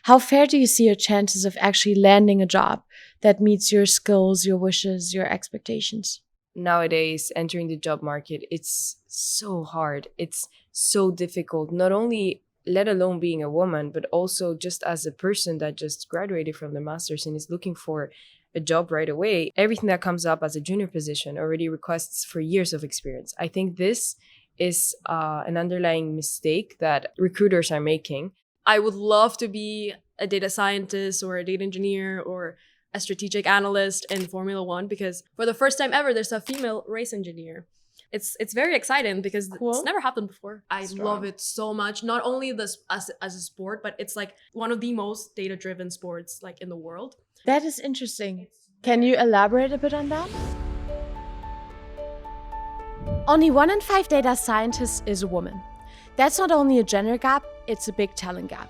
How fair do you see your chances of actually landing a job that meets your skills, your wishes, your expectations? Nowadays, entering the job market, it's so hard. It's so difficult, not only let alone being a woman, but also just as a person that just graduated from the master's and is looking for a job right away. Everything that comes up as a junior position already requests for years of experience. I think this is an underlying mistake that recruiters are making. I would love to be a data scientist or a data engineer or a strategic analyst in Formula One, because for the first time ever, there's a female race engineer. It's very exciting because it's never happened before. I love it so much. Not only this as a sport, but it's like one of the most data-driven sports like in the world. That is interesting. Can you elaborate a bit on that? Only 1 in 5 data scientists is a woman. That's not only a gender gap, it's a big talent gap.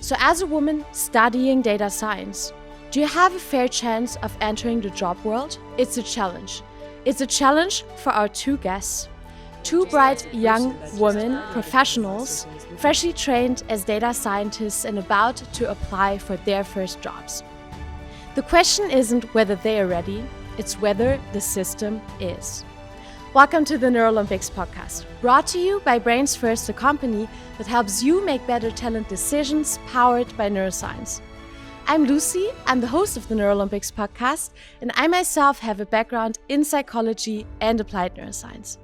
So as a woman studying data science, do you have a fair chance of entering the job world? It's a challenge. It's a challenge for our 2 guests, 2 bright young women professionals, freshly trained as data scientists and about to apply for their first jobs. The question isn't whether they are ready, it's whether the system is. Welcome to the NeurOlympics podcast, brought to you by BrainsFirst, a company that helps you make better talent decisions powered by neuroscience. I'm Lucy, I'm the host of the NeurOlympics podcast, and I myself have a background in psychology and applied neuroscience.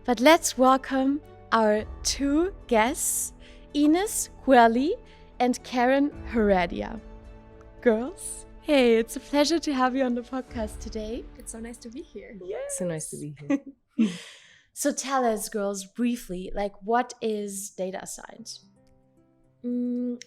But let's welcome our 2 guests, Inés, Cueli, and Karen, Heredia. Girls, hey, it's a pleasure to have you on the podcast today. It's so nice to be here. Yes. So nice to be here. So tell us, girls, briefly, what is data science?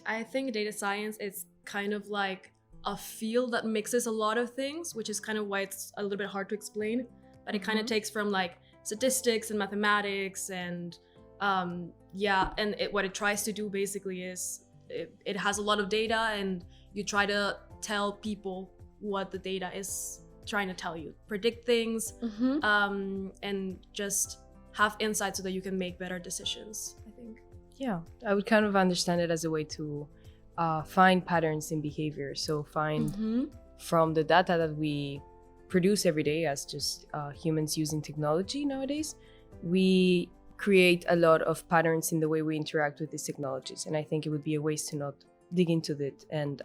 I think data science is kind of like a field that mixes a lot of things, which is kind of why it's a little bit hard to explain. But it kind of takes from statistics and mathematics and what it tries to do basically is it has a lot of data, and you try to tell people what the data is trying to tell you, predict things, and just have insight so that you can make better decisions, I think. Yeah, I would kind of understand it as a way to find patterns in behavior. So find from the data that we produce every day as just humans using technology nowadays, we create a lot of patterns in the way we interact with these technologies. And I think it would be a waste to not dig into it and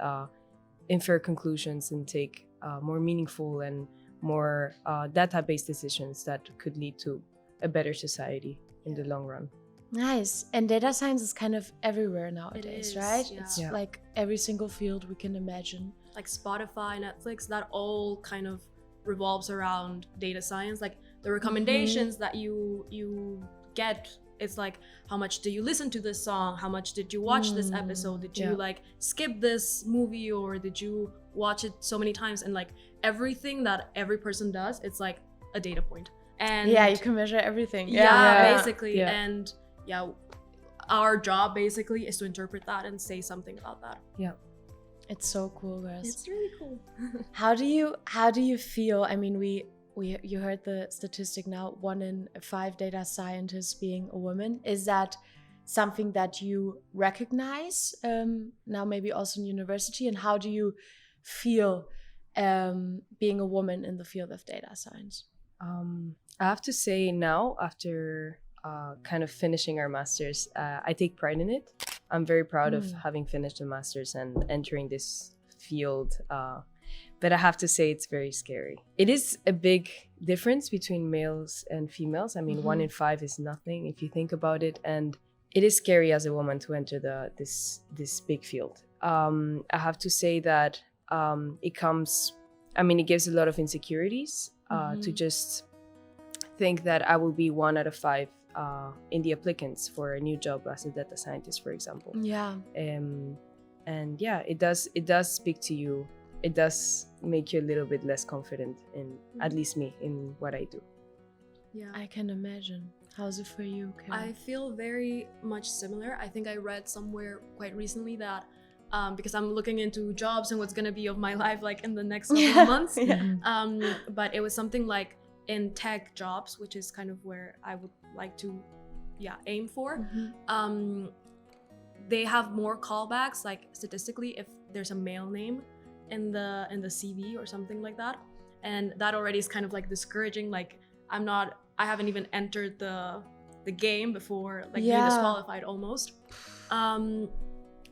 infer conclusions and take more meaningful and more data-based decisions that could lead to a better society in the long run. Nice. And data science is kind of everywhere nowadays, right? Yeah. It's like every single field we can imagine. Like Spotify, Netflix, that all kind of revolves around data science. Like the recommendations that you get, it's like, how much do you listen to this song? How much did you watch this episode? Did you skip this movie, or did you watch it so many times? And everything that every person does, it's like a data point. And you can measure everything. Basically. Yeah. And our job basically is to interpret that and say something about that. Yeah. It's so cool, guys. It's really cool. How do you feel? I mean, you heard the statistic now, 1 in 5 data scientists being a woman. Is that something that you recognize now, maybe also in university? And how do you feel being a woman in the field of data science? I have to say now, after kind of finishing our master's, I take pride in it. I'm very proud of having finished the master's and entering this field. But I have to say it's very scary. It is a big difference between males and females. I mean, 1 in 5 is nothing if you think about it. And it is scary as a woman to enter this big field. I have to say that it gives a lot of insecurities to just think that I will be 1 out of 5 in the applicants for a new job as a data scientist, for example. Yeah. And yeah, it does speak to you. It does make you a little bit less confident in, at least me, in what I do. Yeah, I can imagine. How's it for you, Karen? I feel very much similar. I think I read somewhere quite recently that because I'm looking into jobs and what's gonna be of my life in the next couple of months. But it was something like in tech jobs, which is kind of where I would like to aim for. they have more callbacks, like statistically, if there's a male name in the CV or something like that, and that already is kind of like discouraging. Like I haven't even entered the game before like being disqualified almost.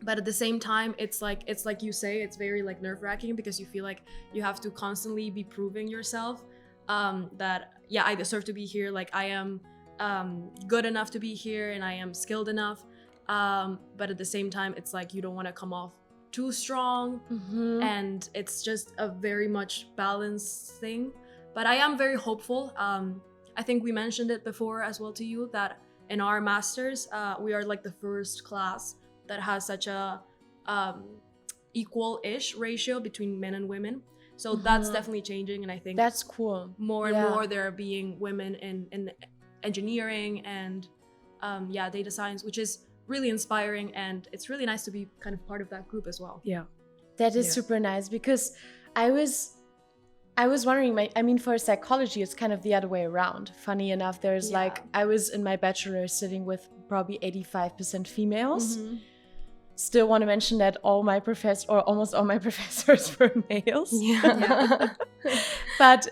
But at the same time, it's like you say, it's very like nerve-wracking because you feel like you have to constantly be proving yourself that I deserve to be here, like I am good enough to be here and I am skilled enough. But at the same time, it's like you don't want to come off too strong, and it's just a very much balanced thing. But I am very hopeful. I think we mentioned it before as well to you that in our masters, we are like the first class that has such a equal-ish ratio between men and women. So that's definitely changing, and I think that's cool. More and more there are being women in engineering and data science, which is really inspiring, and it's really nice to be kind of part of that group as well. Yeah, that is super nice, because I was wondering, for psychology, it's kind of the other way around. Funny enough, there's like, I was in my bachelor sitting with probably 85% females. Still want to mention that almost all my professors were males. But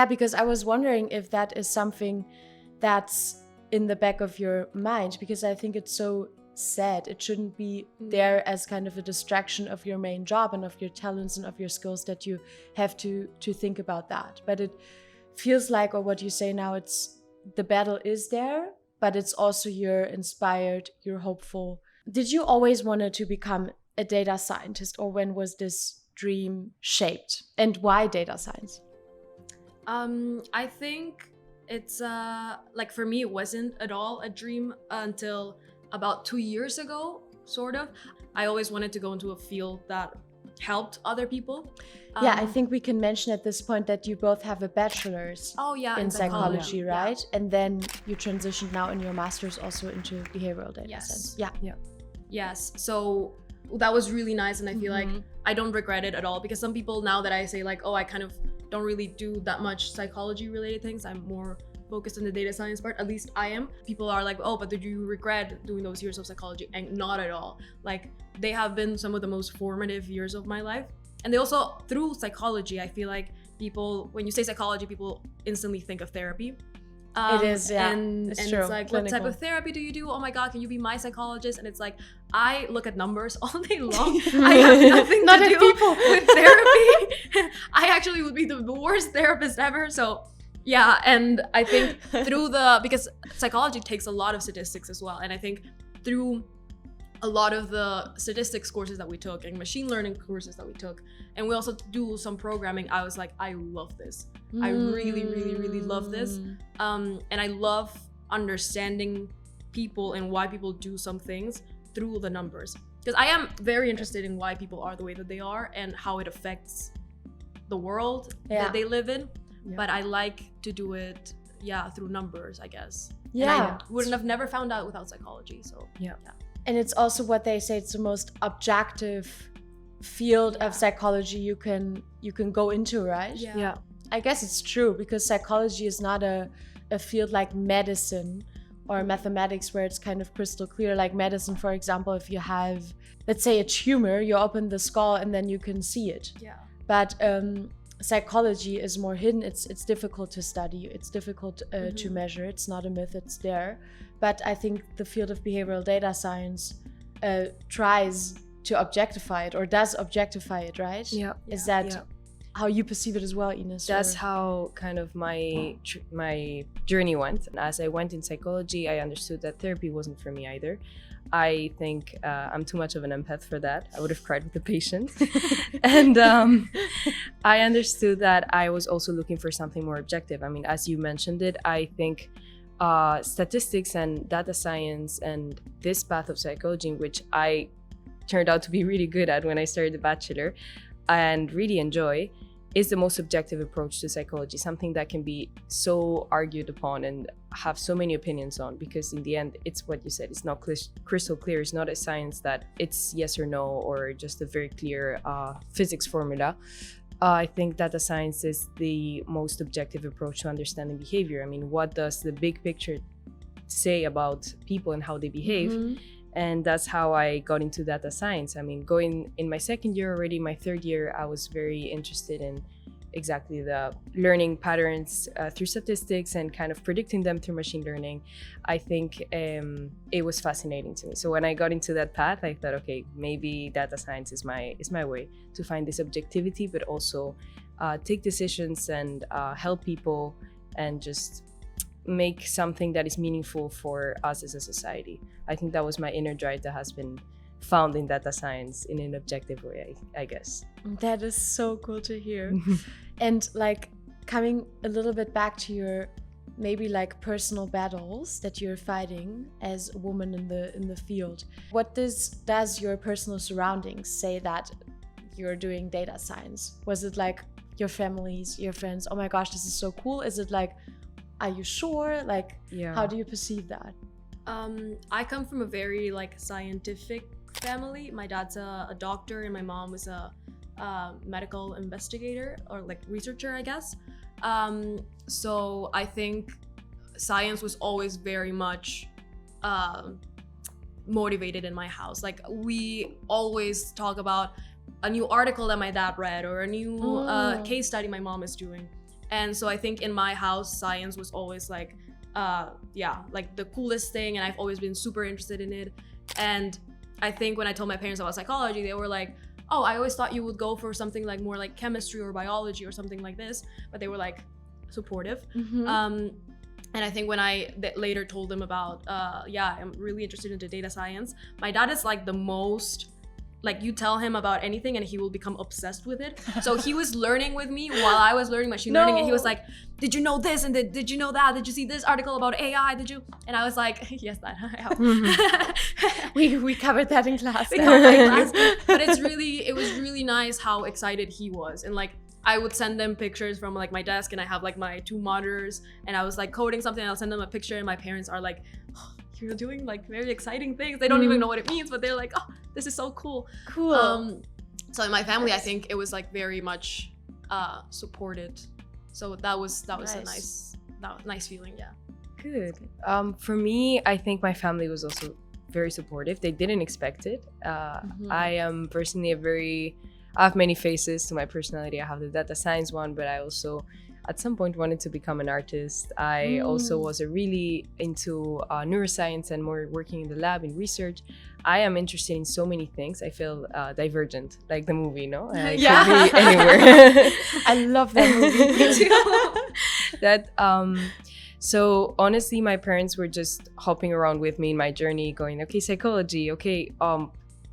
because I was wondering if that is something that's in the back of your mind, because I think it's so sad. It shouldn't be there as kind of a distraction of your main job and of your talents and of your skills, that you have to think about that. But it feels like, or what you say now, it's the battle is there, but it's also you're inspired, you're hopeful. Did you always wanted to become a data scientist, or when was this dream shaped, and why data science? I think it's like for me, it wasn't at all a dream until about 2 years ago, sort of. I always wanted to go into a field that helped other people. I think we can mention at this point that you both have a bachelor's in psychology, right? And then you transitioned now in your master's also into behavioral data science. Yes, so that was really nice, and I feel like I don't regret it at all, because some people, now that I say like, I kind of don't really do that much psychology related things, I'm more focused on the data science part, at least I am. People are like, but did you regret doing those years of psychology? And not at all. Like, they have been some of the most formative years of my life. And they also, through psychology, I feel like people, when you say psychology, people instantly think of therapy. It is, and it's it's true. like, Clinical. what type of therapy do you do? Oh my God, can you be my psychologist? And it's like, I look at numbers all day long. I have nothing to do with therapy. I actually would be the worst therapist ever. So and I think because psychology takes a lot of statistics as well. And I think through a lot of the statistics courses that we took and machine learning courses that we took, and we also do some programming, I was like, I love this. I really, really, really love this. And I love understanding people and why people do some things through the numbers. Because I am very interested in why people are the way that they are and how it affects the world that they live in. But I like to do it, through numbers, I guess. And I wouldn't have never found out without psychology. So And it's also what they say, it's the most objective field of psychology you can go into, right? I guess it's true, because psychology is not a field like medicine or mathematics, where it's kind of crystal clear. Like medicine, for example, if you have, let's say, a tumor, you open the skull and then you can see it. But psychology is more hidden. It's difficult to study. It's difficult to measure. It's not a myth. It's there. But I think the field of behavioral data science tries to objectify it, or does objectify it, right? Is that how you perceive it as well, Inés? That's how kind of my journey went. And as I went in psychology, I understood that therapy wasn't for me either. I think I'm too much of an empath for that. I would have cried with the patient. And I understood that I was also looking for something more objective. I mean, as you mentioned it, I think statistics and data science and this path of psychology, which I turned out to be really good at when I started the bachelor and really enjoy, is the most objective approach to psychology, something that can be so argued upon and have so many opinions on, because in the end, it's what you said, it's not crystal clear. It's not a science that it's yes or no, or just a very clear physics formula. I think data science is the most objective approach to understanding behavior. I mean, what does the big picture say about people and how they behave? And that's how I got into data science. I mean, going in my second year already, my third year, I was very interested in exactly the learning patterns through statistics and kind of predicting them through machine learning. I think it was fascinating to me. So when I got into that path, I thought, okay, maybe data science is my way to find this objectivity, but also take decisions and help people and just make something that is meaningful for us as a society. I think that was my inner drive that has been found in data science in an objective way, I guess. That is so cool to hear. And like coming a little bit back to your maybe like personal battles that you're fighting as a woman in the field, what does your personal surroundings say that you're doing data science? Was it like your families, your friends, oh my gosh, this is so cool? Is it like, are you sure? Like, how do you perceive that? I come from a very like scientific family. My dad's a doctor and my mom was a medical investigator or like researcher, I guess. So I think science was always very much motivated in my house. Like we always talk about a new article that my dad read or a new case study my mom is doing. And so I think in my house, science was always like, like the coolest thing. And I've always been super interested in it. And I think when I told my parents about psychology, they were like, oh, I always thought you would go for something like more like chemistry or biology or something like this. But they were like supportive. And I think when I later told them about, I'm really interested into data science, my dad is like the most, like you tell him about anything and he will become obsessed with it. So he was learning with me while I was learning machine learning, and he was like, did you know this? And did you know that? Did you see this article about AI? Did you? And I was like, yes, that I have. We covered that in class. But it was really nice how excited he was. And like, I would send them pictures from like my desk and I have like my 2 monitors and I was like coding something and I'll send them a picture and my parents are like, oh, you're doing like very exciting things. They don't even know what it means, but they're like, oh, this is so cool. So in my family, I think it was like very much supported. So that was nice. a nice feeling. Yeah. Good. For me, I think my family was also very supportive. They didn't expect it. I am personally I have many faces to my personality. I have the data science one, but I also at some point wanted to become an artist. I also was really into neuroscience and more working in the lab in research. I am interested in so many things. I feel divergent, like the movie, no? I could be anywhere. I love that movie. So honestly, my parents were just hopping around with me in my journey, going, okay, psychology, okay,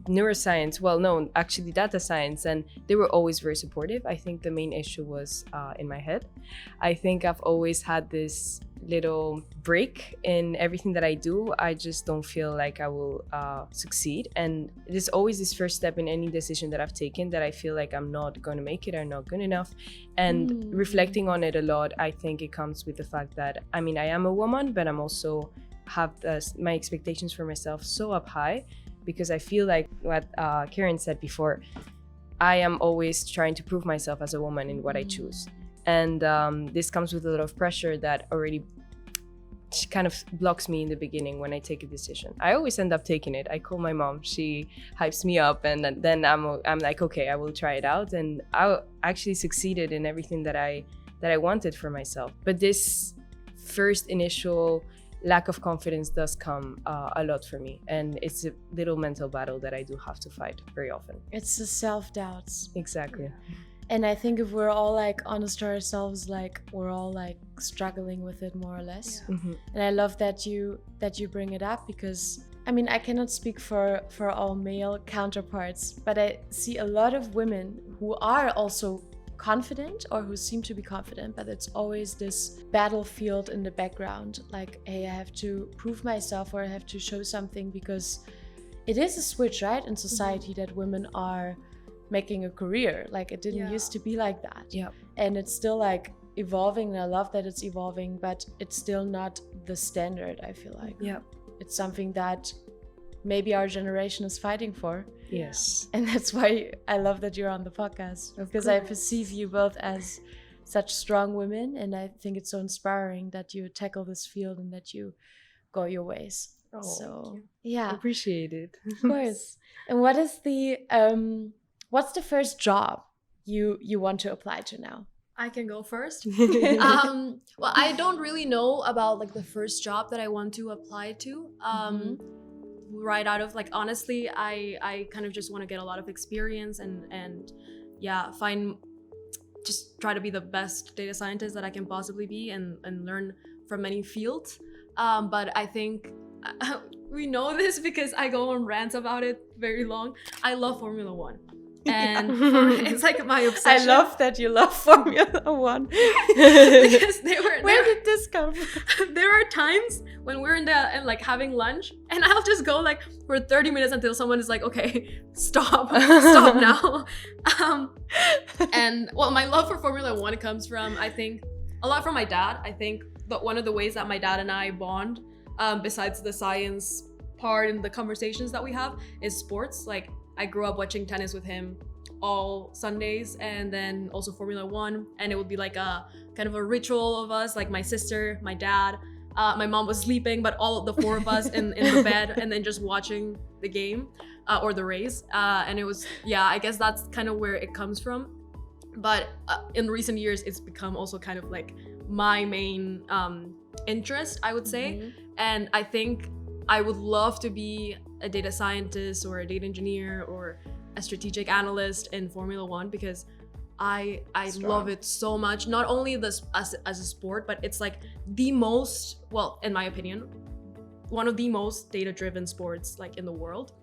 neuroscience, well, no, actually data science, and they were always very supportive. I think the main issue was in my head. I think I've always had this little break in everything that I do. I just don't feel like I will succeed, and there's always this first step in any decision that I've taken that I feel like I'm not going to make it, I'm not good enough. And reflecting on it a lot, I think it comes with the fact that, I mean, I am a woman, but I'm also have my expectations for myself so up high, because I feel like what Karen said before, I am always trying to prove myself as a woman in what I choose. And this comes with a lot of pressure that already kind of blocks me in the beginning when I take a decision. I always end up taking it. I call my mom, she hypes me up, and then I'm like, okay, I will try it out. And I actually succeeded in everything that I wanted for myself. But this first initial lack of confidence does come a lot for me, and it's a little mental battle that I do have to fight very often. It's the self-doubts. Exactly. Yeah. And I think if we're all like honest to ourselves, like we're all like struggling with it more or less. Yeah. And I love that you bring it up, because I mean, I cannot speak for all male counterparts, but I see a lot of women who are also confident or who seem to be confident, but it's always this battlefield in the background, like, hey, I have to prove myself or I have to show something, because it is a switch, right, in society that women are making a career. Like, it didn't used to be like that. Yeah. And it's still like evolving, and I love that it's evolving, but it's still not the standard, I feel like. Yeah. It's something that maybe our generation is fighting for. Yes. And that's why I love that you're on the podcast, because I perceive you both as such strong women, and I think it's so inspiring that you tackle this field and that you go your ways. Oh, So I yeah, appreciate it. of course. And what is what's the first job you want to apply to now? I can go first. Well, I don't really know about like the first job that I want to apply to. Right out of like, honestly, I kind of just want to get a lot of experience and yeah, just try to be the best data scientist that I can possibly be and learn from many fields. But I think we know this because I go on rants about it very long. I love Formula One. And it's like my obsession. I love that you love Formula One. Because where did this come from? There are times when we're and like having lunch, and I'll just go like for 30 minutes until someone is like, okay, stop now. And well, my love for Formula One comes from, I think, a lot from my dad. I think that one of the ways that my dad and I bond, besides the science part and the conversations that we have, is sports. Like, I grew up watching tennis with him all Sundays, and then also Formula One, and it would be like a kind of a ritual of us, like my sister, my dad, my mom was sleeping, but all of the four of us in the bed, and then just watching the game or the race, and it was, yeah, I guess that's kind of where it comes from. But in recent years, it's become also kind of like my main interest, I would say. And I think I would love to be a data scientist or a data engineer or a strategic analyst in Formula One, because I love it so much. Not only this as a sport, but it's like the most, well, in my opinion, one of the most data-driven sports like in the world.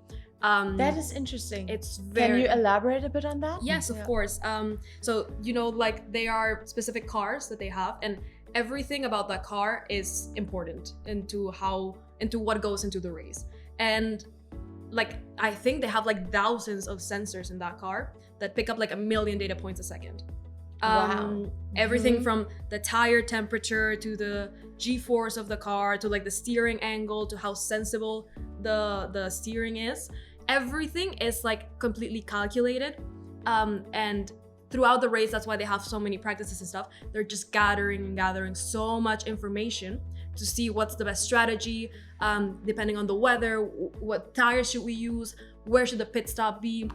That is interesting. It's very... Can you elaborate a bit on that? Yes, of course. So, you know, like they are specific cars that they have, and everything about that car is important into what goes into the race. And like, I think they have like thousands of sensors in that car that pick up like 1 million data points a second. Wow. Everything from the tire temperature to the G-force of the car to like the steering angle to how sensible the steering is. Everything is like completely calculated. And throughout the race, that's why they have so many practices and stuff. They're just gathering so much information to see what's the best strategy, depending on the weather, what tires should we use, where should the pit stop be.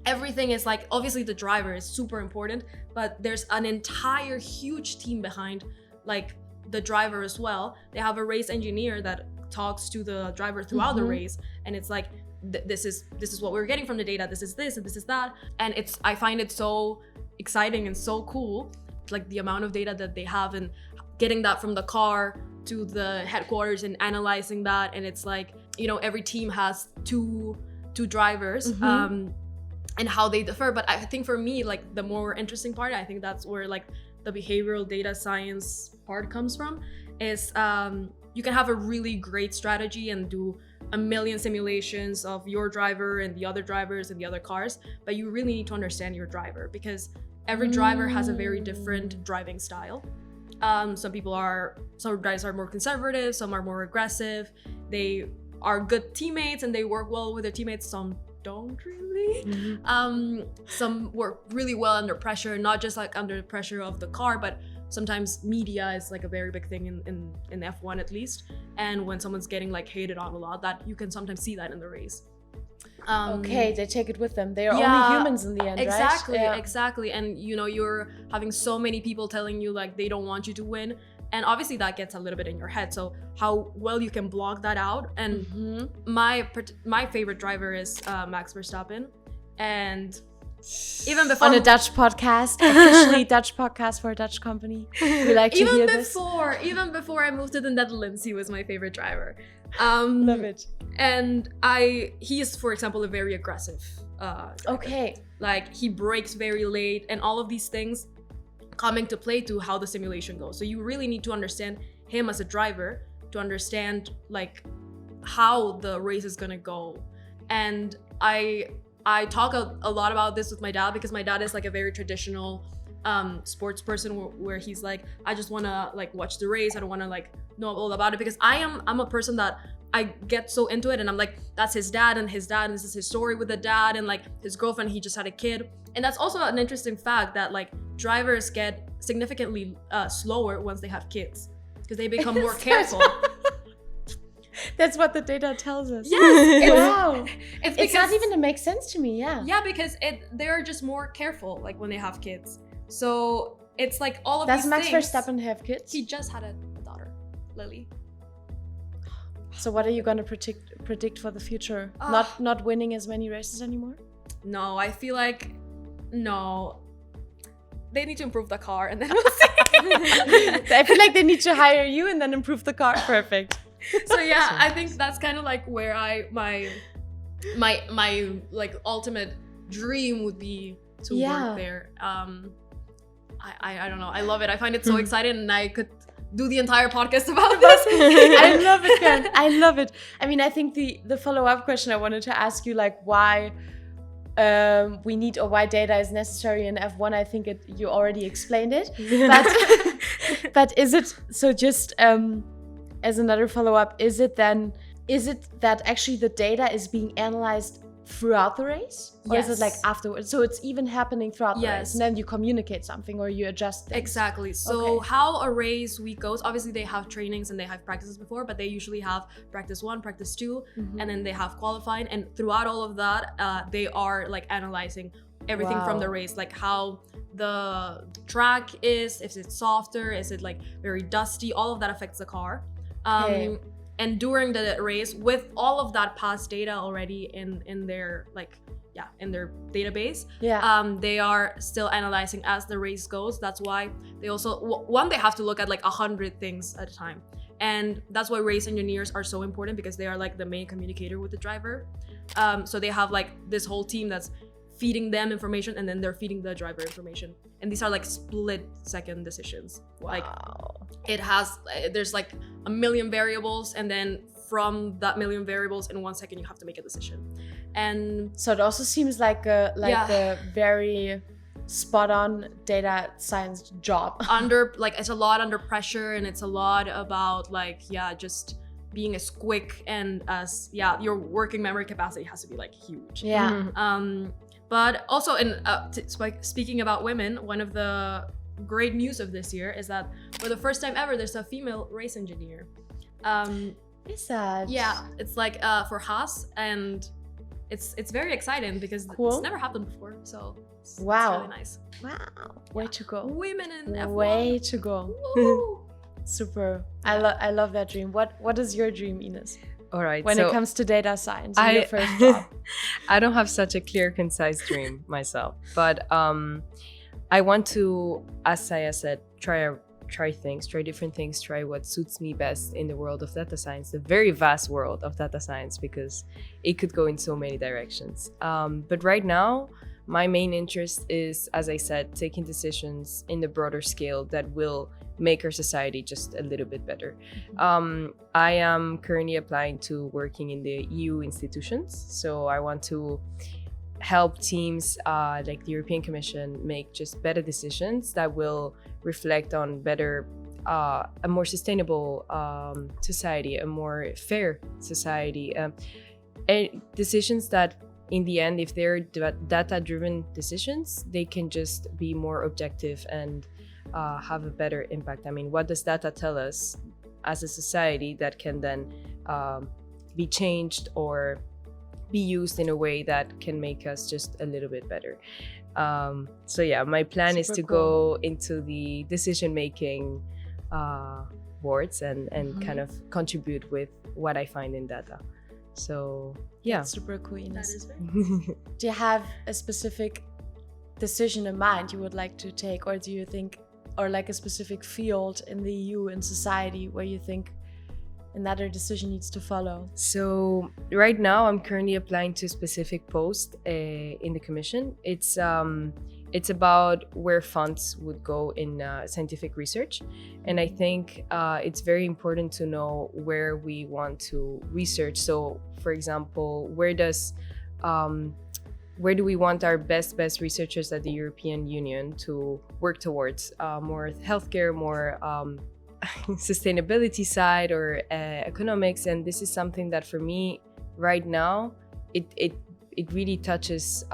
Everything is like, obviously the driver is super important, but there's an entire huge team behind like the driver as well. They have a race engineer that talks to the driver throughout the race, and it's like, this is what we're getting from the data, this is this and this is that. And I find it so exciting and so cool, like the amount of data that they have and getting that from the car to the headquarters and analyzing that. And it's like, you know, every team has two drivers, and how they differ. But I think for me, like the more interesting part, I think that's where like the behavioral data science part comes from, is you can have a really great strategy and do 1 million simulations of your driver and the other drivers and the other cars, but you really need to understand your driver, because every driver has a very different driving style. Some drivers are more conservative, some are more aggressive. They are good teammates and they work well with their teammates. Some don't really. Some work really well under pressure, not just like under the pressure of the car, but sometimes media is like a very big thing in F1 at least. And when someone's getting like hated on a lot, that you can sometimes see that in the race. Okay, they take it with them. They are only humans in the end, exactly, right? Exactly. And you know, you're having so many people telling you like they don't want you to win. And obviously that gets a little bit in your head. So how well you can block that out. And my favorite driver is Max Verstappen. And even before on a Dutch podcast, officially Dutch podcast for a Dutch company, we like to hear this. Even before I moved to the Netherlands, he was my favorite driver. Love it. And he is, for example, a very aggressive driver. Okay. Like he brakes very late, and all of these things come into play to how the simulation goes. So you really need to understand him as a driver to understand like how the race is gonna go. And I talk a lot about this with my dad, because my dad is like a very traditional sports person where he's like, I just want to like watch the race. I don't want to like know all about it, because I'm a person that I get so into it, and I'm like, that's his dad, and this is his story with the dad, and like his girlfriend, he just had a kid. And that's also an interesting fact that like drivers get significantly slower once they have kids, because they become more careful. That's what the data tells us. Yes. Wow. It's It's not because- even, it makes sense to me, yeah. Yeah, because they're just more careful, like when they have kids. So it's like all of Does these Max things. Verstappen have kids? He just had a daughter, Lily. So what are you going to predict for the future? Not winning as many races anymore? No, I feel like they need to improve the car, and then we'll see. I feel like they need to hire you and then improve the car. Perfect. So yeah, I think that's kind of like where my like ultimate dream would be to work there. I don't know. I love it. I find it so exciting, and I could do the entire podcast about this. I love it, Karen. I love it. I mean, I think the follow-up question I wanted to ask you, like why we need or why data is necessary in F1. I think you already explained it. But is it, so just as another follow-up, is it that actually the data is being analyzed throughout the race? Or is it like afterwards? So it's even happening throughout the race, and then you communicate something or you adjust things. Exactly. So how a race week goes, obviously they have trainings and they have practices before, but they usually have practice 1, practice 2, and then they have qualifying. And throughout all of that, they are like analyzing everything from the race, like how the track is, if it's softer, is it like very dusty, all of that affects the car. And during the race, with all of that past data already in their in their database, they are still analyzing as the race goes. That's why they also they have to look at like 100 things at a time, and that's why race engineers are so important, because they are like the main communicator with the driver. So they have like this whole team that's feeding them information, and then they're feeding the driver information, and these are like split-second decisions. Like there's like a million variables, and then from that million variables in 1 second you have to make a decision. And so it also seems like a very spot-on data science job. It's a lot under pressure, and it's a lot about just being as quick and as your working memory capacity has to be like huge. But also, speaking about women, one of the great news of this year is that for the first time ever, there's a female race engineer. Is that? Yeah, it's like for Haas, and it's very exciting because it's never happened before. So it's really nice. Wow, way to go. Women in F1. Way to go. Super. I love that dream. What is your dream, Inés? All right. When it comes to data science, your first job. I don't have such a clear, concise dream myself, but I want to, as I said, try different things, try what suits me best in the world of data science, the very vast world of data science, because it could go in so many directions. But right now, my main interest is, as I said, taking decisions in the broader scale that will make our society just a little bit better. I am currently applying to working in the EU institutions, so I want to help teams like the European Commission make just better decisions that will reflect on better, a more sustainable society, a more fair society, and decisions that in the end, if they're data-driven decisions, they can just be more objective and have a better impact. I mean, what does data tell us as a society that can then be changed or be used in a way that can make us just a little bit better? So yeah, my plan is to go into the decision-making boards and kind of contribute with what I find in data. So yeah. That's super cool, Inés. That is very cool. Do you have a specific decision in mind you would like to take, or do you think, or like a specific field in the EU and society where you think another decision needs to follow? So right now I'm currently applying to a specific post in the commission. It's about where funds would go in scientific research, and I think it's very important to know where we want to research. So for example, where do we want our best researchers at the European Union to work towards? More healthcare, more sustainability side, or economics. And this is something that for me right now, it really touches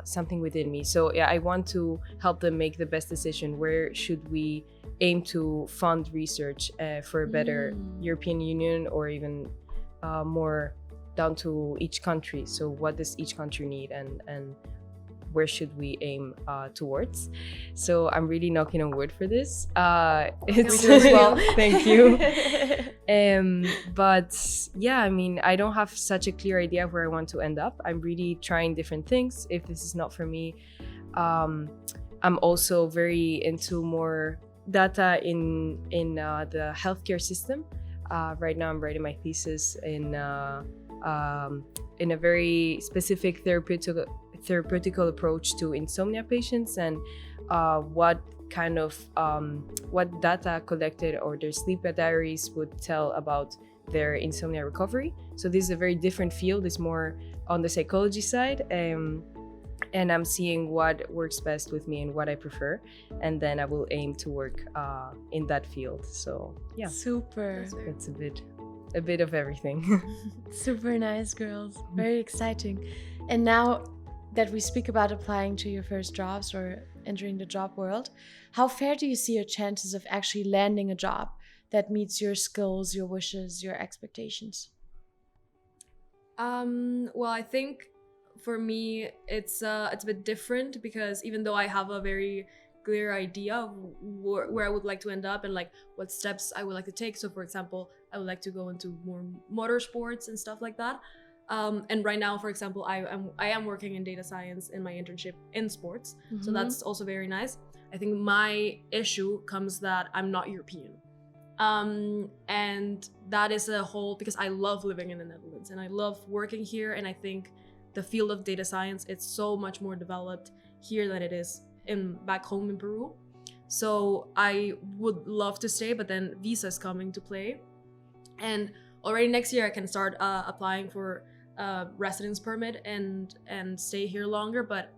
something within me. So yeah, I want to help them make the best decision. Where should we aim to fund research for a better European Union, or even more down to each country. So what does each country need, and where should we aim towards? So I'm really knocking on wood for this. It's as well. Thank you. But yeah, I mean, I don't have such a clear idea of where I want to end up. I'm really trying different things. If this is not for me, I'm also very into more data in the healthcare system. Right now, I'm writing my thesis in a very specific therapeutical approach to insomnia patients, and what kind of what data collected or their sleep diaries would tell about their insomnia recovery. So this is a very different field. It's more on the psychology side, and I'm seeing what works best with me and what I prefer, and then I will aim to work in that field. So yeah, Super. that's a bit of everything. Super nice, girls. Very exciting. And now that we speak about applying to your first jobs or entering the job world, how fair do you see your chances of actually landing a job that meets your skills, your wishes, your expectations? Well, I think for me, it's a bit different, because even though I have a very clear idea of where I would like to end up and like what steps I would like to take. So for example, I would like to go into more motorsports and stuff like that. And right now, for example, I am working in data science in my internship in sports. Mm-hmm. So that's also very nice. I think my issue comes that I'm not European. And that is a whole, because I love living in the Netherlands and I love working here. And I think the field of data science, it's so much more developed here than it is back home in Peru. So I would love to stay, but then visa is coming to play. And already next year I can start applying for residence permit and stay here longer. But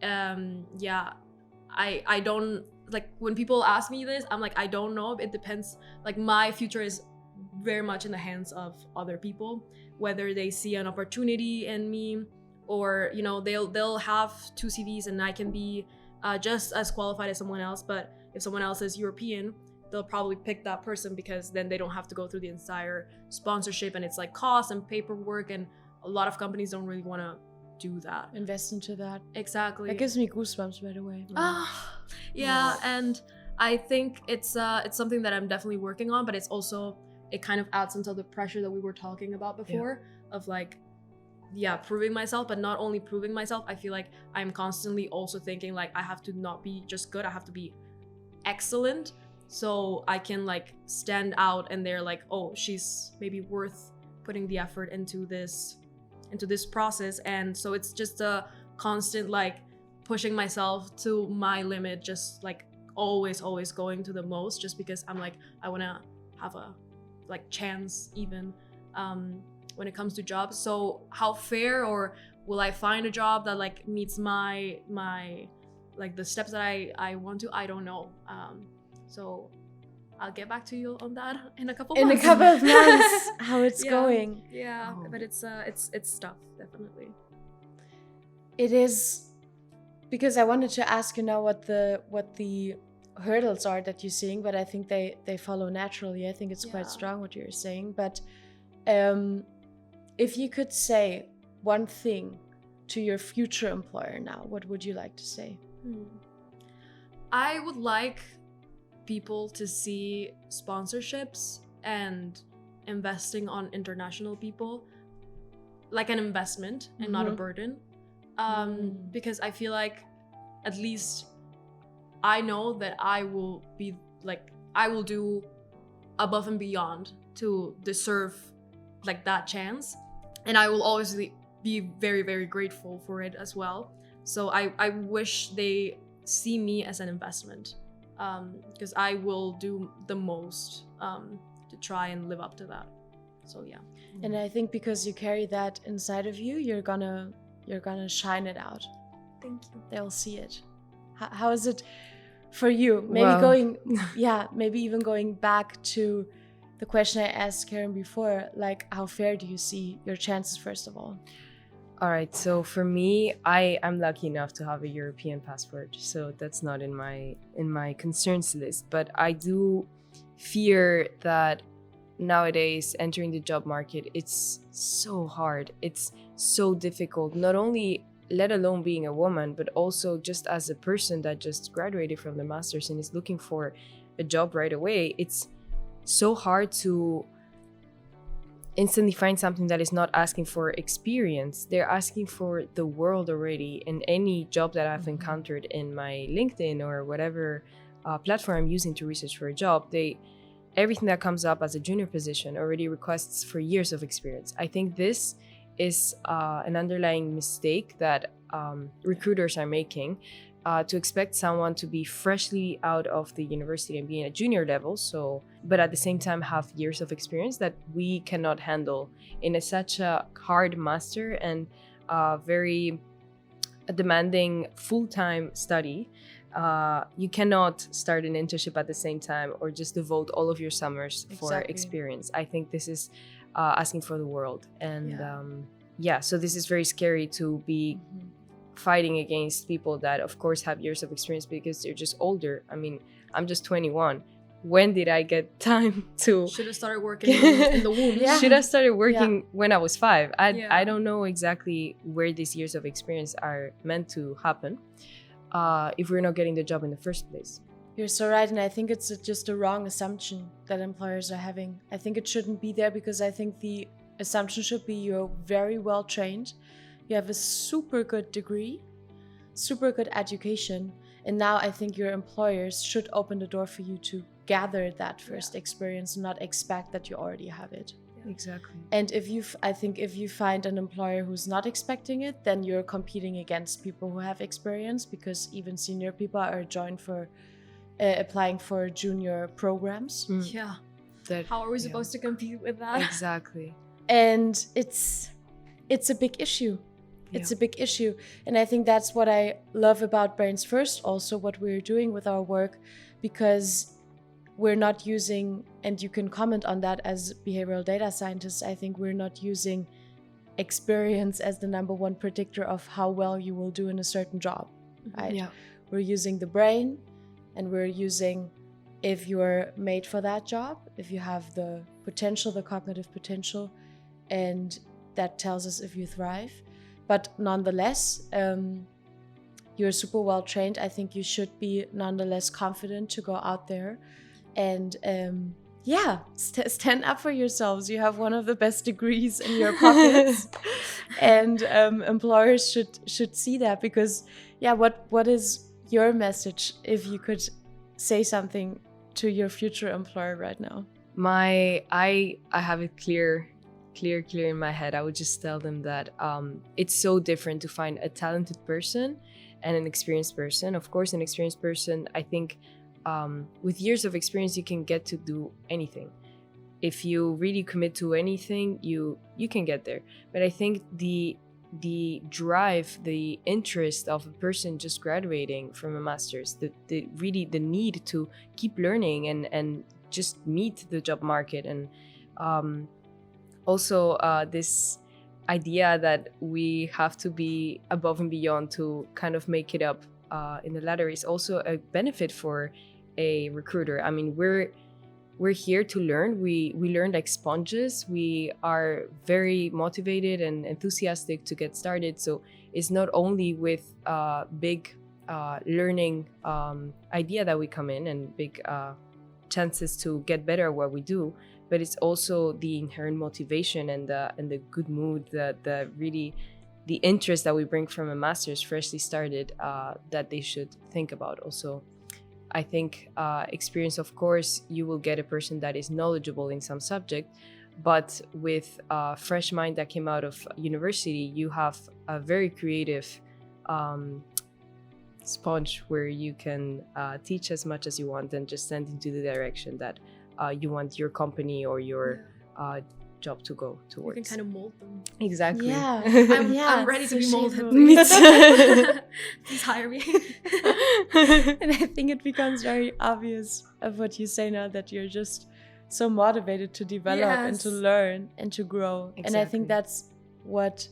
yeah, I don't, like, when people ask me this, I'm like, I don't know. It depends. Like, my future is very much in the hands of other people, whether they see an opportunity in me, or you know, they'll have 2 CVs and I can be just as qualified as someone else. But if someone else is European, they'll probably pick that person, because then they don't have to go through the entire sponsorship, and it's like cost and paperwork, and a lot of companies don't really want to do that. Invest into that. Exactly. That gives me goosebumps, by the way. Yeah, and I think it's something that I'm definitely working on, but it's also, it kind of adds into the pressure that we were talking about before, of like, yeah, proving myself, but not only proving myself. I feel like I'm constantly also thinking like, I have to not be just good, I have to be excellent, so I can like stand out, and they're like, oh, she's maybe worth putting the effort into this process. And so it's just a constant like pushing myself to my limit, just like always going to the most, just because I'm like, I want to have a like chance even when it comes to jobs. So how fair, or will I find a job that like meets my like the steps that I want to? I don't know. So I'll get back to you on that in a couple of months, how it's going. Yeah, but it's tough, definitely. It is, because I wanted to ask you now what the hurdles are that you're seeing, but I think they follow naturally. I think it's quite strong what you're saying. But if you could say one thing to your future employer now, what would you like to say? I would like people to see sponsorships and investing on international people like an investment and not a burden. Because I feel like, at least I know that I will be like, I will do above and beyond to deserve like that chance, and I will always be very, very grateful for it as well. So I wish they see me as an investment, because I will do the most to try and live up to that. So yeah. And I think because you carry that inside of you, you're gonna shine it out. Thank you. They'll see it. How is it for you? Maybe maybe even going back to the question I asked Karen before, like, how fair do you see your chances, first of all? All right, so for me, I am lucky enough to have a European passport, so that's not in my concerns list. But I do fear that nowadays entering the job market, it's so hard. It's so difficult, not only let alone being a woman, but also just as a person that just graduated from the master's and is looking for a job right away. It's so hard to instantly find something that is not asking for experience. They're asking for the world already. In any job that I've encountered in my LinkedIn or whatever platform I'm using to research for a job, everything that comes up as a junior position already requests for years of experience. I think this is an underlying mistake that recruiters are making, to expect someone to be freshly out of the university and be in a junior level, but at the same time have years of experience that we cannot handle in such a hard master and very demanding full-time study. You cannot start an internship at the same time or just devote all of your summers for experience. I think this is asking for the world. And so this is very scary to be fighting against people that of course have years of experience because they're just older. I mean, I'm just 21. When did I get time to... Should have started working in the womb. Should have started working when I was 5. I don't know exactly where these years of experience are meant to happen if we're not getting the job in the first place. You're so right, and I think it's just a wrong assumption that employers are having. I think it shouldn't be there because I think the assumption should be you're very well trained, you have a super good degree, super good education, and now I think your employers should open the door for you to gather that first experience and not expect that you already have it. Exactly. And if you find an employer who's not expecting it, then you're competing against people who have experience, because even senior people are applying for junior programs. Yeah. How are we supposed to compete with that? Exactly. And it's a big issue. It's a big issue. And I think that's what I love about BrainsFirst, also what we're doing with our work, because we're not using, and you can comment on that as behavioral data scientists, I think we're not using experience as the number one predictor of how well you will do in a certain job, right? Yeah. We're using the brain, and we're using if you're made for that job, if you have the potential, the cognitive potential, and that tells us if you thrive. But nonetheless, you're super well trained. I think you should be nonetheless confident to go out there and stand up for yourselves. You have one of the best degrees in your pockets, and employers should see that, because what is your message if you could say something to your future employer right now? I have it clear in my head. I would just tell them that it's so different to find a talented person and an experienced person. Of course, an experienced person, I think with years of experience, you can get to do anything. If you really commit to anything, you can get there. But I think the drive, the interest of a person just graduating from a master's, the need to keep learning and just meet the job market, and also this idea that we have to be above and beyond to kind of make it up in the ladder is also a benefit for a recruiter. I mean, we're here to learn. We learn like sponges. We are very motivated and enthusiastic to get started. So it's not only with big learning idea that we come in and big chances to get better at what we do, but it's also the inherent motivation and the good mood, the interest that we bring from a master's freshly started that they should think about. Also, I think experience, of course, you will get a person that is knowledgeable in some subject, but with a fresh mind that came out of university, you have a very creative sponge where you can teach as much as you want and just send into the direction that you want your company or your job to go towards. You can kind of mold them. Exactly. Yeah. I'm ready to be molded. Please hire me. And I think it becomes very obvious of what you say now, that you're just so motivated to develop and to learn and to grow. Exactly. And I think that's what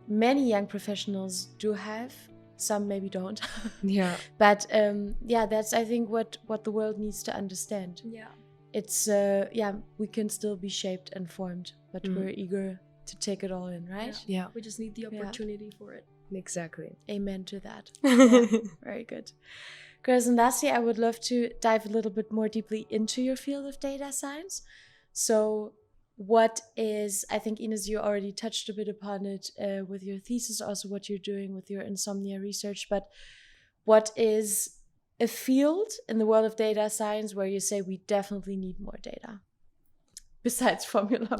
many young professionals do have. Some maybe don't. Yeah. But that's, I think, what the world needs to understand. Yeah. it's we can still be shaped and formed, but we're eager to take it all in, right? Yeah. We just need the opportunity for it. Exactly. Amen to that. Yeah, very good. Girls, and lastly, I would love to dive a little bit more deeply into your field of data science. So what is, I think, Inés, you already touched a bit upon it with your thesis, also what you're doing with your insomnia research, but what is a field in the world of data science where you say we definitely need more data? Besides formula.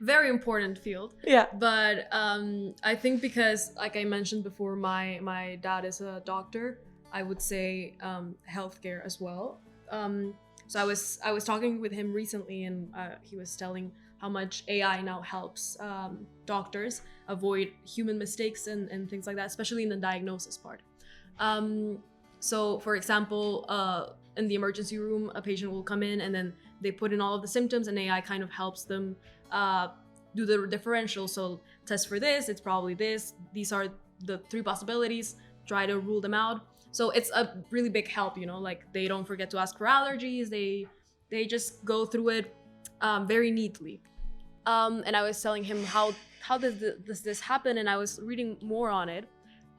Very important field. Yeah. But I think because, like I mentioned before, my dad is a doctor, I would say healthcare as well. So I was talking with him recently, and he was telling how much AI now helps doctors avoid human mistakes and things like that, especially in the diagnosis part. So, for example, in the emergency room, a patient will come in and then they put in all of the symptoms, and AI kind of helps them do the differential. So test for this, it's probably this. These are the 3 possibilities. Try to rule them out. So it's a really big help, you know, like they don't forget to ask for allergies. They just go through it very neatly. And I was telling him how does this happen, and I was reading more on it.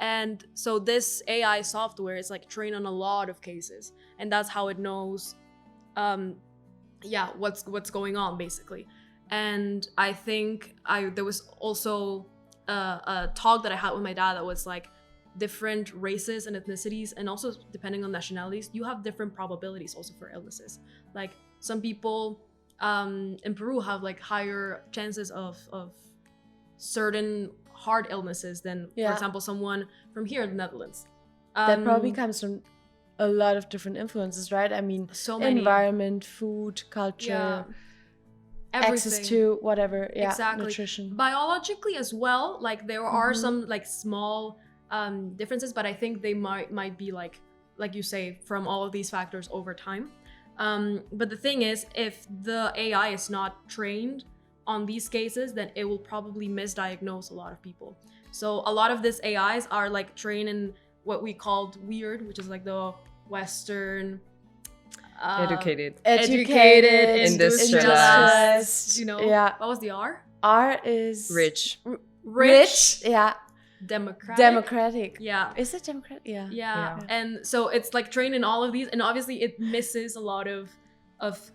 And so this AI software is like trained on a lot of cases, and that's how it knows what's going on basically. And I think there was also a talk that I had with my dad that was like, different races and ethnicities, and also depending on nationalities, you have different probabilities also for illnesses. Like some people in Peru have like higher chances of certain heart illnesses than, for example, someone from here in the Netherlands. That probably comes from a lot of different influences, right? I mean, so many. Environment, food, culture, access to whatever, exactly. Nutrition. Biologically as well, like there are some like small differences, but I think they might be like you say, from all of these factors over time. But the thing is, if the AI is not trained on these cases, then it will probably misdiagnose a lot of people. So a lot of these AIs are like trained in what we called weird, which is like the Western educated, industrialized, you know. Yeah. What was the R? R is rich. Yeah. Democratic. Yeah. Is it democratic? Yeah. Yeah. And so it's like trained in all of these, and obviously it misses a lot of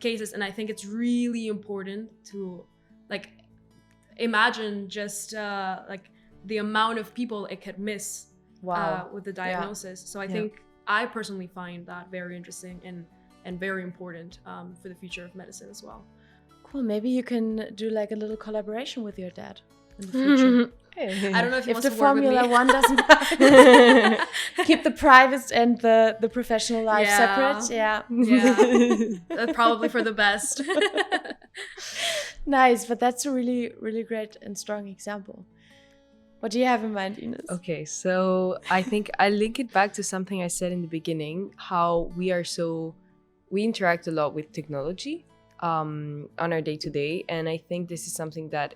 cases. And I think it's really important to like imagine just like the amount of people it could miss with the diagnosis. So I think I personally find that very interesting and very important for the future of medicine as well. Cool. Maybe you can do like a little collaboration with your dad in the future. I don't know if he wants the to work Formula with me. One doesn't keep the private and the professional life separate. Yeah. That's probably for the best. Nice, but that's a really, really great and strong example. What do you have in mind, Inés? Okay, so I think I link it back to something I said in the beginning, how we interact a lot with technology on our day-to-day, and I think this is something that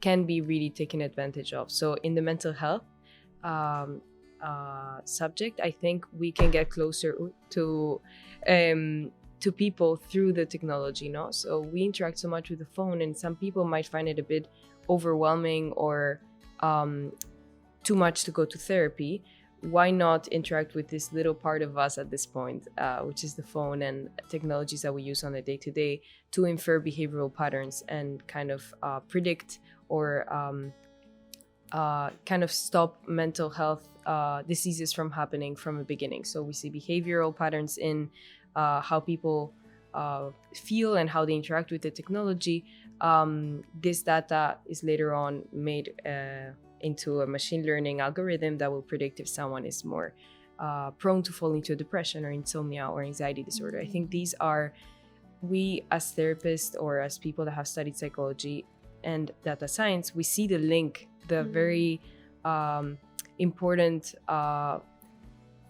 can be really taken advantage of. So in the mental health subject, I think we can get closer to people through the technology, no? So we interact so much with the phone, and some people might find it a bit overwhelming or too much to go to therapy. Why not interact with this little part of us at this point, which is the phone and technologies that we use on a day-to-day to infer behavioral patterns and kind of predict or kind of stop mental health diseases from happening from the beginning. So we see behavioral patterns in how people feel and how they interact with the technology. This data is later on made into a machine learning algorithm that will predict if someone is more prone to fall into depression or insomnia or anxiety disorder. I think these are, we as therapists or as people that have studied psychology and data science, we see the link, the very important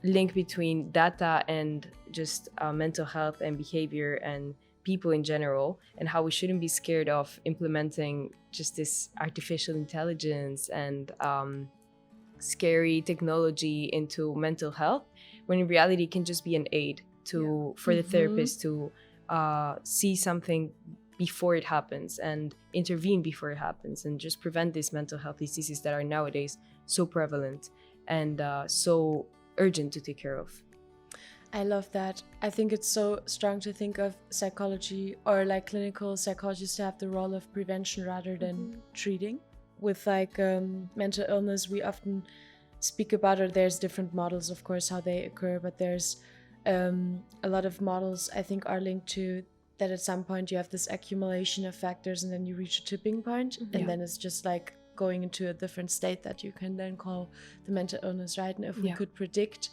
link between data and just mental health and behavior and people in general, and how we shouldn't be scared of implementing just this artificial intelligence and scary technology into mental health when in reality it can just be an aid for the therapist to see something before it happens and intervene before it happens and just prevent these mental health diseases that are nowadays so prevalent and so urgent to take care of. I love that. I think it's so strong to think of psychology or like clinical psychologists to have the role of prevention rather than treating. With like mental illness, we often speak about it. There's different models, of course, how they occur, but there's a lot of models I think are linked to that at some point you have this accumulation of factors and then you reach a tipping point, and then it's just like going into a different state that you can then call the mental illness, right? And if we could predict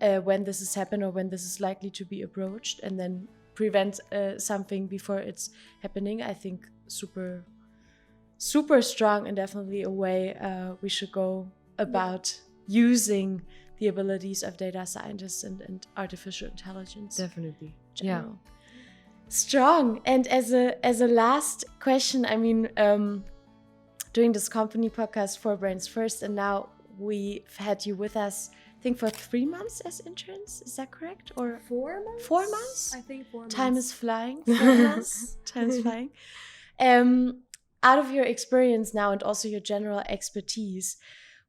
when this has happened or when this is likely to be approached and then prevent something before it's happening, I think super strong and definitely a way we should go about using the abilities of data scientists and artificial intelligence. Definitely. General. Strong. And as a last question, I mean, doing this company podcast for BrainsFirst, and now we've had you with us, I think, for 3 months as interns. Is that correct? Or 4 months? 4 months? I think 4 months. Time is flying. 4 months. Time is flying. Out of your experience now and also your general expertise,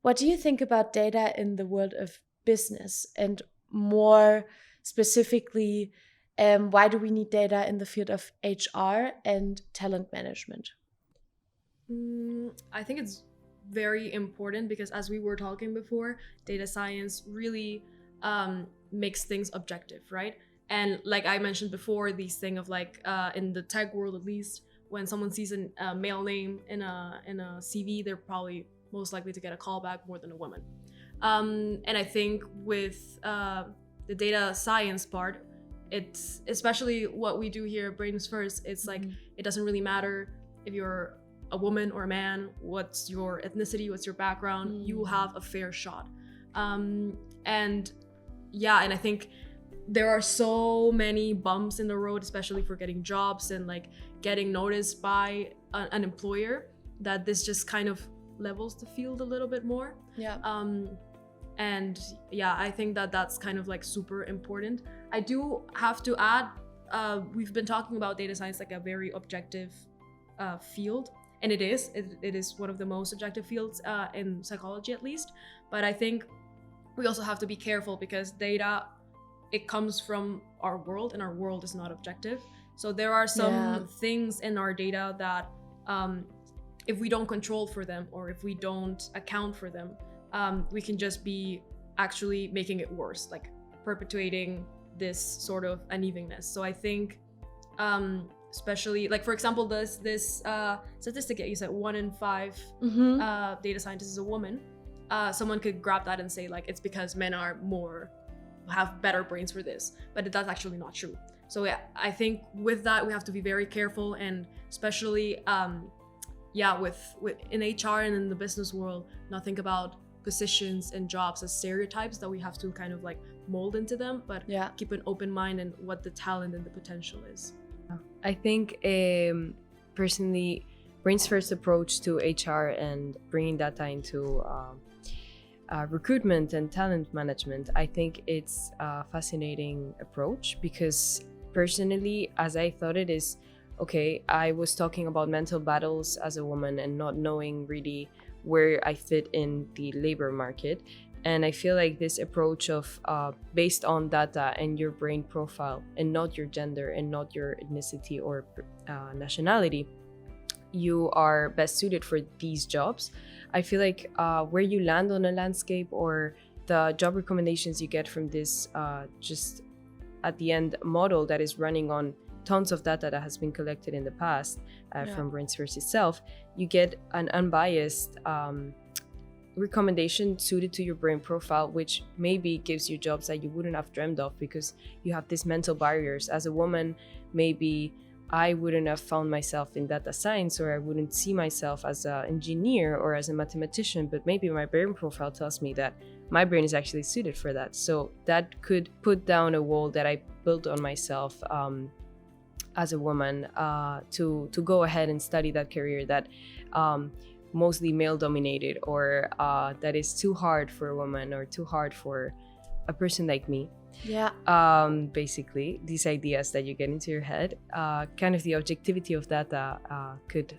what do you think about data in the world of business? And more specifically, why do we need data in the field of HR and talent management? I think it's very important because, as we were talking before, data science really makes things objective, right? And like I mentioned before, these thing of like in the tech world, at least, when someone sees a male name in a CV, they're probably most likely to get a call back more than a woman. And I think with the data science part, it's especially what we do here at BrainsFirst. It's like it doesn't really matter if you're a woman or a man, what's your ethnicity, what's your background, you will have a fair shot. And I think there are so many bumps in the road, especially for getting jobs and like getting noticed by an employer, that this just kind of levels the field a little bit more. I think that that's kind of like super important. I do have to add, we've been talking about data science like a very objective field, and it is one of the most objective fields in psychology, at least. But I think we also have to be careful because data, it comes from our world, and our world is not objective. So there are some things in our data that if we don't control for them or if we don't account for them, we can just be actually making it worse, like perpetuating this sort of unevenness. So I think especially like, for example, this statistic that you said, 1 in 5 data scientists is a woman. Someone could grab that and say like it's because men have better brains for this, but that's actually not true. So I think with that we have to be very careful, and especially with in HR and in the business world, not think about positions and jobs as stereotypes that we have to kind of like mold into them, but keep an open mind and what the talent and the potential is. I think personally, BrainsFirst approach to HR and bringing data into recruitment and talent management, I think it's a fascinating approach because personally, as I thought it is, okay, I was talking about mental battles as a woman and not knowing really where I fit in the labor market. And I feel like this approach of based on data and your brain profile and not your gender and not your ethnicity or nationality, you are best suited for these jobs. I feel like where you land on a landscape or the job recommendations you get from this just at the end model that is running on tons of data that has been collected in the past from BrainsFirst itself, you get an unbiased recommendation suited to your brain profile, which maybe gives you jobs that you wouldn't have dreamed of because you have these mental barriers. As a woman, maybe I wouldn't have found myself in data science, or I wouldn't see myself as an engineer or as a mathematician, but maybe my brain profile tells me that my brain is actually suited for that. So that could put down a wall that I built on myself as a woman to go ahead and study that career that mostly male dominated, or that is too hard for a woman or too hard for a person like me. Yeah. Basically, these ideas that you get into your head, kind of the objectivity of data could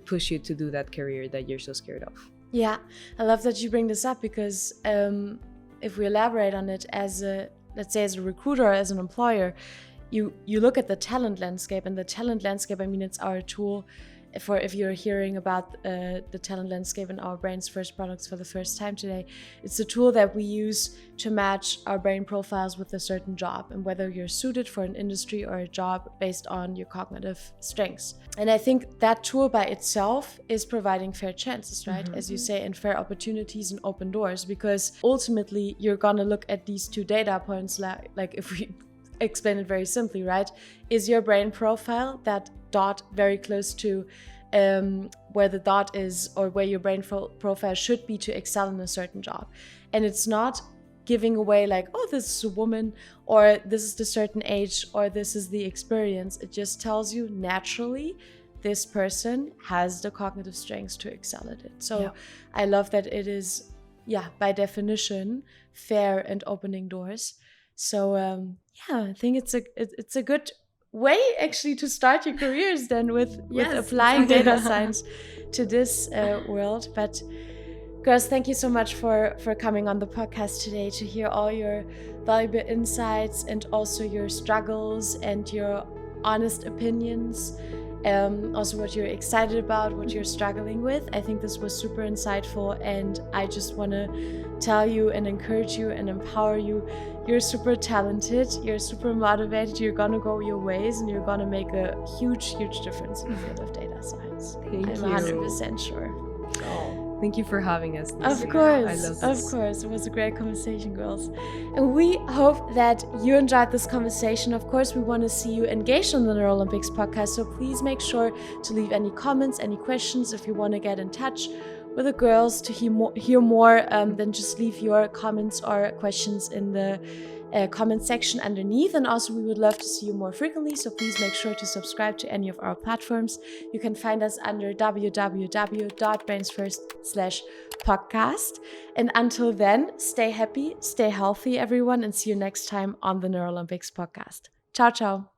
push you to do that career that you're so scared of. Yeah, I love that you bring this up because if we elaborate on it let's say as a recruiter or as an employer, you look at the talent landscape, and the talent landscape, I mean, it's our tool for if you're hearing about the talent landscape in our BrainsFirst products for the first time today. It's a tool that we use to match our brain profiles with a certain job and whether you're suited for an industry or a job based on your cognitive strengths. And I think that tool by itself is providing fair chances, right? As you say, and fair opportunities and open doors, because ultimately you're gonna look at these two data points, like if we explain it very simply, right? Is your brain profile, that dot, very close to where the dot is, or where your brain profile should be to excel in a certain job? And it's not giving away like, oh, this is a woman, or this is the certain age, or this is the experience. It just tells you naturally this person has the cognitive strengths to excel at it. So I love that it is, by definition, fair and opening doors. So I think it's a good way actually to start your careers then with applying data science to this world. But girls, thank you so much for coming on the podcast today to hear all your valuable insights and also your struggles and your honest opinions. Also what you're excited about, what you're struggling with. I think this was super insightful, and I just want to tell you and encourage you and empower you. You're super talented, you're super motivated, you're gonna go your ways, and you're gonna make a huge, huge difference in the field of data science. I'm 100% sure. Oh, thank you for having us. Of course, I love this. Of course. It was a great conversation, girls. And we hope that you enjoyed this conversation. Of course, we want to see you engaged on the NeurOlympics podcast. So please make sure to leave any comments, any questions. If you want to get in touch with the girls to hear more, then just leave your comments or questions in the comment section underneath. And also, we would love to see you more frequently, so please make sure to subscribe to any of our platforms. You can find us under www.brainsfirst.podcast. And until then, stay happy, stay healthy, everyone, and see you next time on the NeurOlympics podcast. Ciao, ciao.